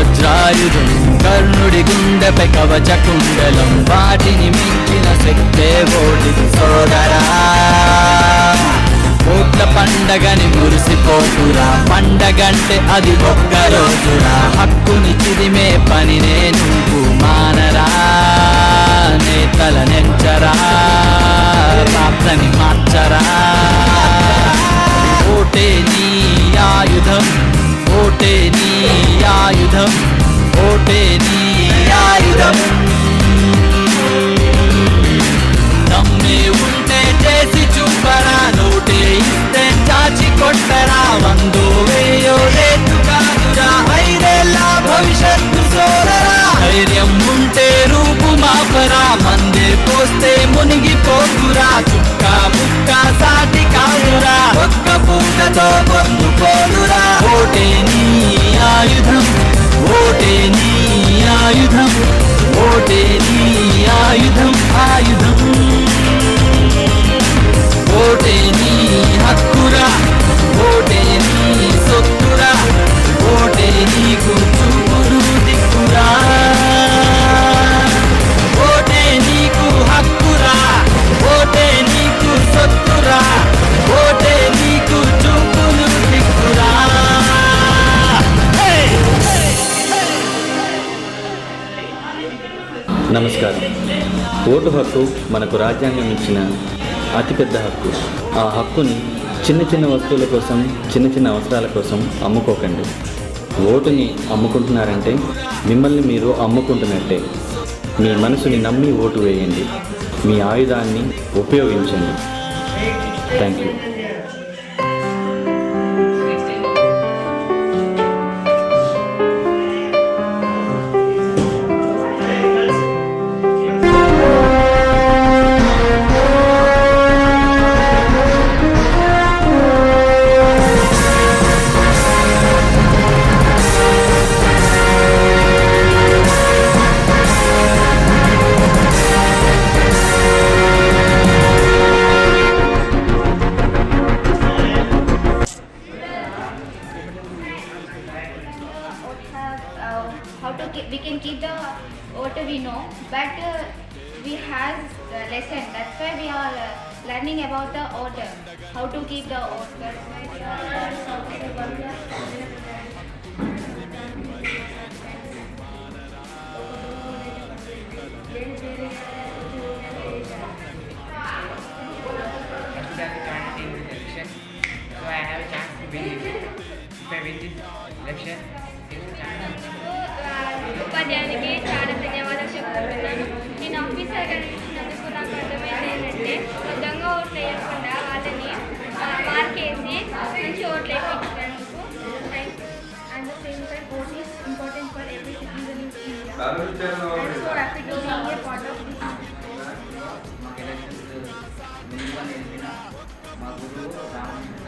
వజ్రాయుధం, కర్ణుడి గుండెపై కవచ కుండలం, వాటిని మించిన శక్తే ఓటిది సోదరా. ఓట్ల పండగని మురిసిపోతురా, పండగంటే అది ఒక్క రోజురా. హక్కుని చిదిమే పనినే నువ్వు మానరా, నేతల నెంచరా, ప్రాప్తని మార్చరా. ఓటే నీ ఆయుధం, ఓటే నీ ఆయుధం, ఓటే నీ ఆయుధం. నమ్మే ఉంటే చేసి చూపరా, నోటే ఇస్తే చాచి కొట్టరా. వందో వేయో రేటు కాదురా, ఐదేళ్ళ భవిష్యత్తు సోదరా. ధైర్యం ఉంటే రూపు మాపరా, మందే పోస్తే మునిగిపోతురా. చుక్క ముక్క సాటి కాదురా, ఒక్క పూటతో పొందుకోదురా. ఓటే నీ ఆయుధం, ఓటే నీ ఆయుధం, ఓటే నీ ఆయుధం, ఆయుధం. ఓటే నీ హక్కురా, ఓటే నీ సొత్తురా, ఓటే నీకు చూపుడు దిక్కురా. ఓటే నీకు హక్కురా, ఓటే నీకు సొత్తురా, ఓటే నీకు చూపుడు దిక్కురా. నమస్కారం. ఓటు హక్కు మనకు రాజ్యాంగం ఇచ్చిన అతిపెద్ద హక్కు. ఆ హక్కుని చిన్న చిన్న వస్తువుల కోసం, చిన్న చిన్న అవసరాల కోసం అమ్ముకోకండి. ఓటుని అమ్ముకుంటున్నారంటే మిమ్మల్ని మీరు అమ్ముకుంటున్నట్టే. మీ మనసుని నమ్మి ఓటు వేయండి, మీ ఆయుధాన్ని ఉపయోగించండి. Thank you. We can keep the voter we know, but we have lesson. That's why we are learning about the voter, how to keep the voter. So I have a chance to win it. If I win this election, ఉపాధ్యాయునికి చాలా ధన్యవాదాలు చెప్తున్నాను. నేను officer గారు ఇచ్చినందుకు నాకు అర్థమైంది ఏంటంటే దొంగ ఓట్లు వేయకుండా వాళ్ళని మార్కేసి మంచి ఓట్లు వేయించినందుకు. And the same time vote is important for every citizen in India. And so happy to be a part of this. మా గురువు రామకృష్ణ